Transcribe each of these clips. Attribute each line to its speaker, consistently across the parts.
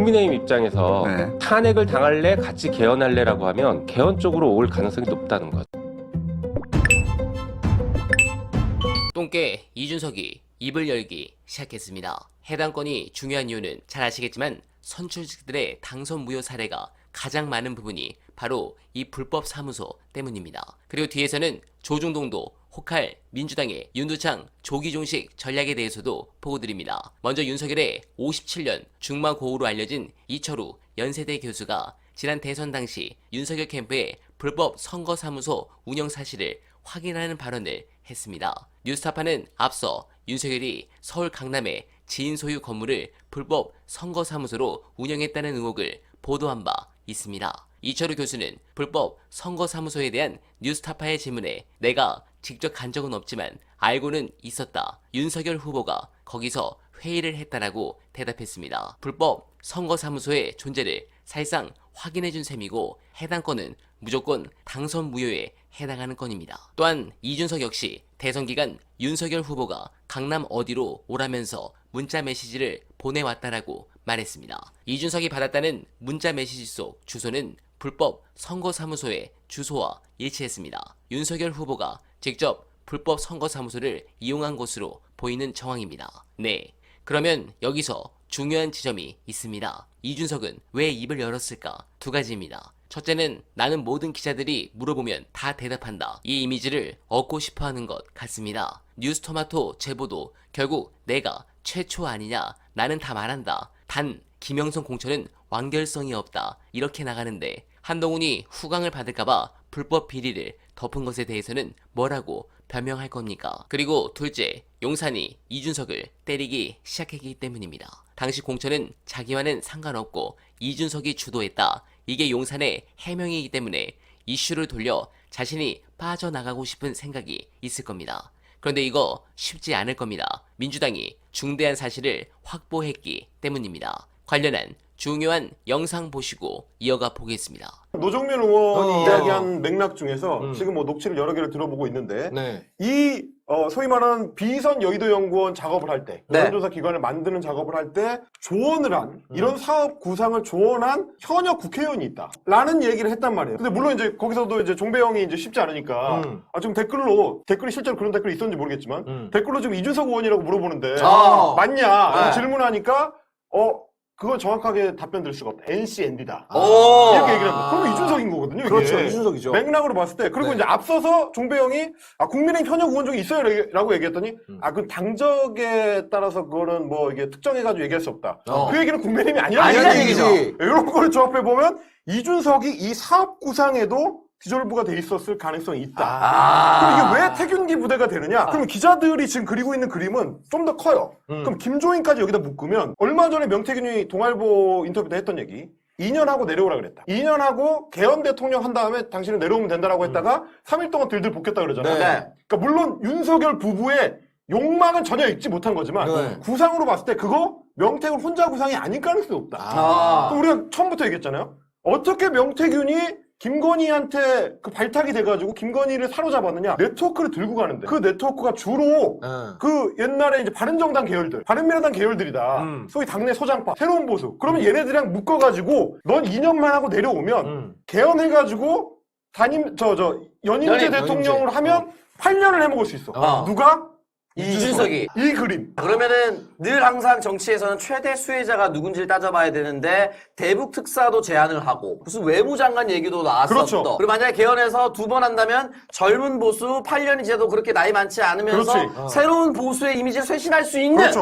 Speaker 1: 국민의힘 입장에서
Speaker 2: 네.
Speaker 1: 탄핵을 당할래 같이 개헌할래라고 하면 개헌 쪽으로 올 가능성이 높다는 거죠.
Speaker 3: 똥개 이준석이 입을 열기 시작했습니다. 해당 건이 중요한 이유는 잘 아시겠지만 선출직들의 당선 무효 사례가 가장 많은 부분이 바로 이 불법 사무소 때문입니다. 그리고 뒤에서는 조중동도 혹할 민주당의 윤두창 조기종식 전략에 대해서도 보고드립니다. 먼저 윤석열의 57년 중마고우로 알려진 이철우 연세대 교수가 지난 대선 당시 윤석열 캠프의 불법 선거사무소 운영 사실을 확인하는 발언을 했습니다. 뉴스타파는 앞서 윤석열이 서울 강남의 지인 소유 건물을 불법 선거사무소로 운영했다는 의혹을 보도한 바 있습니다. 이철우 교수는 불법 선거사무소에 대한 뉴스타파의 질문에 내가 직접 간 적은 없지만 알고는 있었다. 윤석열 후보가 거기서 회의를 했다라고 대답했습니다. 불법 선거사무소의 존재를 사실상 확인해준 셈이고 해당 건은 무조건 당선 무효에 해당하는 건입니다. 또한 이준석 역시 대선 기간 윤석열 후보가 강남 어디로 오라면서 문자 메시지를 보내왔다라고 말했습니다. 이준석이 받았다는 문자 메시지 속 주소는 불법 선거사무소의 주소와 일치했습니다. 윤석열 후보가 직접 불법 선거사무소를 이용한 것으로 보이는 정황입니다. 네, 그러면 여기서 중요한 지점이 있습니다. 이준석은 왜 입을 열었을까? 두 가지입니다. 첫째는 나는 모든 기자들이 물어보면 다 대답한다. 이 이미지를 얻고 싶어하는 것 같습니다. 뉴스토마토 제보도 결국 내가 최초 아니냐? 나는 다 말한다. 단 김영선 공천은 완결성이 없다. 이렇게 나가는데 한동훈이 후광을 받을까봐 불법 비리를 덮은 것에 대해서는 뭐라고 변명할 겁니까? 그리고 둘째, 용산이 이준석을 때리기 시작했기 때문입니다. 당시 공천은 자기와는 상관없고 이준석이 주도했다. 이게 용산의 해명이기 때문에 이슈를 돌려 자신이 빠져나가고 싶은 생각이 있을 겁니다. 그런데 이거 쉽지 않을 겁니다. 민주당이 중대한 사실을 확보했기 때문입니다. 관련한 중요한 영상 보시고 이어가 보겠습니다.
Speaker 4: 노정면 의원이 이야기한 맥락 중에서 지금 뭐 녹취를 여러 개를 들어보고 있는데 이 소위 말하는 비선 여의도 연구원 작업을 할 때, 여론조사 기관을 만드는 작업을 할 때 조언을 한 이런 사업 구상을 조언한 현역 국회의원이 있다라는 얘기를 했단 말이에요. 근데 물론 이제 거기서도 이제 종배형이 이제 쉽지 않으니까 지금 댓글이 실제로 그런 댓글이 있었는지 모르겠지만 댓글로 지금 이준석 의원이라고 물어보는데 맞냐 질문하니까 그건 정확하게 답변 드릴 수가 없다. NCND다. 이렇게 얘기를 합니다. 그러면 이준석인 거거든요. 이게.
Speaker 2: 그렇죠. 이준석이죠.
Speaker 4: 맥락으로 봤을 때. 그리고 이제 앞서서 종배형이 국민의힘 현역 의원 중에 있어요. 라고 얘기했더니 그 당적에 따라서 그거는 뭐 이게 특정해가지고 얘기할 수 없다. 그 얘기는 국민의힘이 아니라는 얘기죠. 이런 걸 조합해보면 이준석이 이 사업 구상에도 디졸브가 돼 있었을 가능성이 있다. 그럼 이게 왜 태균기 부대가 되느냐? 그럼 기자들이 지금 그리고 있는 그림은 좀 더 커요. 그럼 김조인까지 여기다 묶으면 얼마 전에 명태균이 동아일보 인터뷰 때 했던 얘기 2년 하고 내려오라 그랬다. 2년 하고 개헌 대통령 한 다음에 당신은 내려오면 된다라고 했다가 3일 동안 들들 볶였다 그러잖아요. 그러니까 물론 윤석열 부부의 욕망은 전혀 잊지 못한 거지만 구상으로 봤을 때 그거 명태균 혼자 구상이 아닐 가능성이 없다. 그럼 우리가 처음부터 얘기했잖아요. 어떻게 명태균이 김건희한테 그 발탁이 돼가지고 김건희를 사로잡았느냐? 네트워크를 들고 가는데 그 네트워크가 주로 그 옛날에 이제 바른정당 계열들, 바른미래당 계열들이다. 소위 당내 소장파, 새로운 보수. 그러면 얘네들이랑 묶어가지고 넌 2년만 하고 내려오면 개헌해가지고 연임제 대통령을 하면 8년을 해먹을 수 있어. 누가?
Speaker 5: 이준석이.
Speaker 4: 이 그림.
Speaker 5: 그러면은 늘 항상 정치에서는 최대 수혜자가 누군지를 따져봐야 되는데 대북 특사도 제안을 하고 무슨 외무장관 얘기도 나왔었던.
Speaker 4: 그렇죠.
Speaker 5: 그리고 만약에 개헌해서 2번 한다면 젊은 보수 8년이 지나도 그렇게 나이 많지 않으면서 새로운 보수의 이미지를 쇄신할 수 있는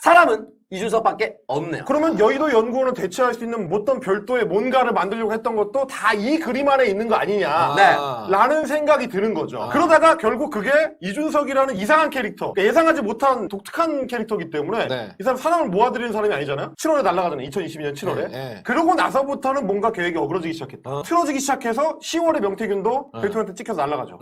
Speaker 5: 사람은 이준석밖에 없네요.
Speaker 4: 그러면 여의도 연구원을 대체할 수 있는 어떤 별도의 뭔가를 만들려고 했던 것도 다 이 그림 안에 있는 거 아니냐 라는 생각이 드는 거죠. 그러다가 결국 그게 이준석이라는 이상한 캐릭터, 그러니까 예상하지 못한 독특한 캐릭터이기 때문에 이 사람 사람을 모아들이는 사람이 아니잖아요. 7월에 날아가잖아요. 2022년 7월에. 그러고 나서부터는 뭔가 계획이 어그러지기 시작했다. 틀어지기 시작해서 10월에 명태균도 대통령한테 찍혀서 날아가죠.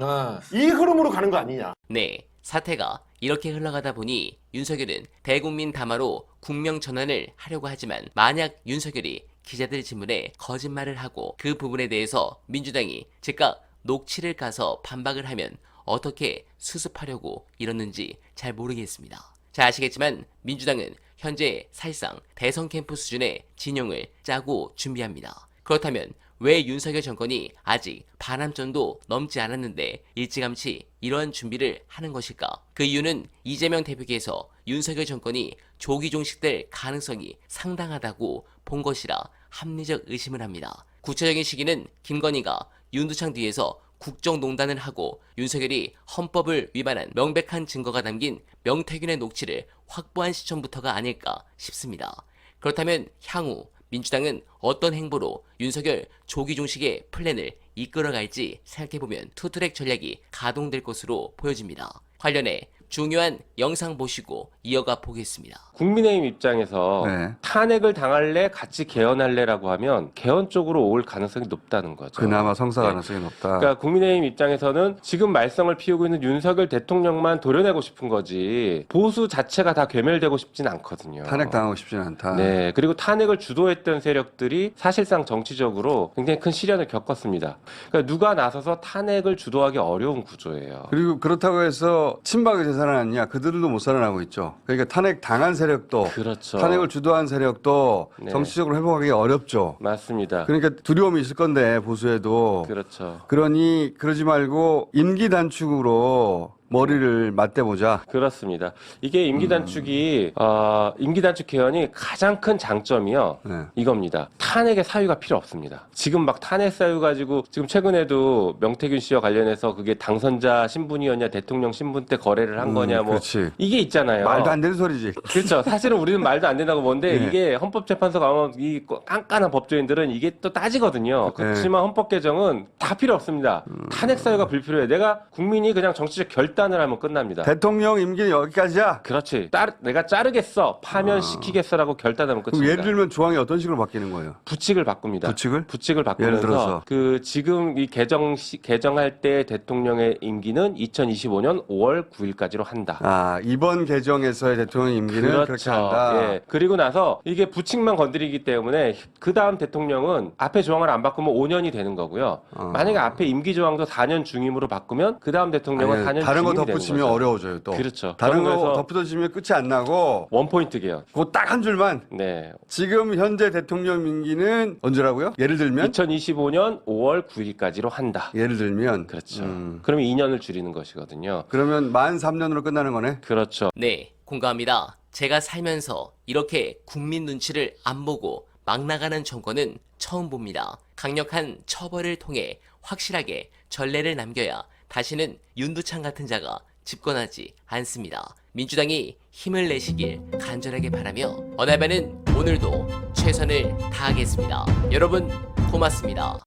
Speaker 4: 이 흐름으로 가는 거 아니냐.
Speaker 3: 네, 사태가 이렇게 흘러가다 보니 윤석열은 대국민 담화로 국명 전환을 하려고 하지만 만약 윤석열이 기자들 질문에 거짓말을 하고 그 부분에 대해서 민주당이 즉각 녹취를 까서 반박을 하면 어떻게 수습하려고 이러는지 잘 모르겠습니다. 잘 아시겠지만 민주당은 현재 사실상 대선 캠프 수준의 진영을 짜고 준비합니다. 그렇다면 왜 윤석열 정권이 아직 반함전도 넘지 않았는데 일찌감치 이러한 준비를 하는 것일까? 그 이유는 이재명 대표께서 윤석열 정권이 조기 종식될 가능성이 상당하다고 본 것이라 합리적 의심을 합니다. 구체적인 시기는 김건희가 윤두창 뒤에서 국정농단을 하고 윤석열이 헌법을 위반한 명백한 증거가 담긴 명태균의 녹취를 확보한 시점부터가 아닐까 싶습니다. 그렇다면 향후 민주당은 어떤 행보로 윤석열 조기 종식의 플랜을 이끌어갈지 생각해보면 투트랙 전략이 가동될 것으로 보여집니다. 관련해 중요한 영상 보시고 이어가 보겠습니다.
Speaker 1: 국민의힘 입장에서
Speaker 2: 네.
Speaker 1: 탄핵을 당할래 같이 개헌할래라고 하면 개헌 쪽으로 올 가능성이 높다는 거죠.
Speaker 2: 그나마 성사
Speaker 1: 네.
Speaker 2: 가능성이 높다.
Speaker 1: 그러니까 국민의힘 입장에서는 지금 말썽을 피우고 있는 윤석열 대통령만 도려내고 싶은 거지 보수 자체가 다 괴멸되고 싶진 않거든요.
Speaker 2: 탄핵 당하고 싶지는 않다.
Speaker 1: 네, 그리고 탄핵을 주도했던 세력들이 사실상 정치적으로 굉장히 큰 시련을 겪었습니다. 그러니까 누가 나서서 탄핵을 주도하기 어려운 구조예요.
Speaker 2: 그리고 그렇다고 해서 친박이 되살아났냐? 그들도 못 살아나고 있죠. 그러니까 탄핵 당한 세력도,
Speaker 1: 그렇죠.
Speaker 2: 탄핵을 주도한 세력도
Speaker 1: 네.
Speaker 2: 정치적으로 회복하기 어렵죠.
Speaker 1: 맞습니다.
Speaker 2: 그러니까 두려움이 있을 건데 보수에도.
Speaker 1: 그렇죠.
Speaker 2: 그러니 그러지 말고 임기 단축으로 머리를 맞대보자.
Speaker 1: 그렇습니다. 이게 임기 단축이 임기 단축 개헌이 가장 큰 장점이요.
Speaker 2: 네.
Speaker 1: 이겁니다. 탄핵의 사유가 필요 없습니다. 지금 막 탄핵 사유 가지고 지금 최근에도 명태균 씨와 관련해서 그게 당선자 신분이었냐 대통령 신분 때 거래를 한 거냐 뭐
Speaker 2: 그렇지.
Speaker 1: 이게 있잖아요.
Speaker 2: 말도 안 되는 소리지.
Speaker 1: 그렇죠. 사실은 우리는 말도 안 된다고 보는데
Speaker 2: 네.
Speaker 1: 이게 헌법재판소 가면 이 깐깐한 법조인들은 이게 또 따지거든요. 그렇지만 헌법 개정은 다 필요 없습니다. 탄핵 사유가 불필요해. 내가 국민이 그냥 정치적 결단을 하면 끝납니다.
Speaker 2: 대통령 임기는 여기까지야.
Speaker 1: 그렇지. 내가 자르겠어. 파면시키겠어라고 결단하면
Speaker 2: 그럼
Speaker 1: 끝입니다.
Speaker 2: 예를 들면 조항이 어떤 식으로 바뀌는 거예요?
Speaker 1: 부칙을 바꿉니다.
Speaker 2: 부칙을?
Speaker 1: 부칙을
Speaker 2: 예를
Speaker 1: 바꾸면서
Speaker 2: 들어서?
Speaker 1: 그 지금 이 개정할 때 대통령의 임기는 2025년 5월 9일까지로 한다.
Speaker 2: 아, 이번 개정에서의 대통령 임기는 그렇게 한다.
Speaker 1: 예. 그리고 나서 이게 부칙만 건드리기 때문에 그 다음 대통령은 앞에 조항을 안 바꾸면 5년이 되는 거고요. 만약에 앞에 임기 조항도 4년 중임으로 바꾸면 그 다음 대통령은
Speaker 2: 아니,
Speaker 1: 4년
Speaker 2: 다른 거
Speaker 1: 중임이 되는
Speaker 2: 덧붙이면
Speaker 1: 거죠.
Speaker 2: 어려워져요 또.
Speaker 1: 그렇죠.
Speaker 2: 다른 거
Speaker 1: 그래서
Speaker 2: 덧붙여지면 끝이 안 나고
Speaker 1: 원포인트 개헌.
Speaker 2: 그 딱 한 줄만.
Speaker 1: 네.
Speaker 2: 지금 현재 대통령 임기는 언제라고요? 예를 들면
Speaker 1: 2025년 5월 9일까지로 한다.
Speaker 2: 예를 들면
Speaker 1: 그렇죠. 그러면 2년을 줄이는 것이거든요.
Speaker 2: 그러면 만 3년으로 끝나는 거네.
Speaker 1: 그렇죠.
Speaker 3: 네, 공감합니다. 제가 살면서 이렇게 국민 눈치를 안 보고 막 나가는 정권은 처음 봅니다. 강력한 처벌을 통해 확실하게 전례를 남겨야 다시는 윤두창 같은 자가 집권하지 않습니다. 민주당이 힘을 내시길 간절하게 바라며 어날바는 오늘도 최선을 다하겠습니다. 여러분 고맙습니다.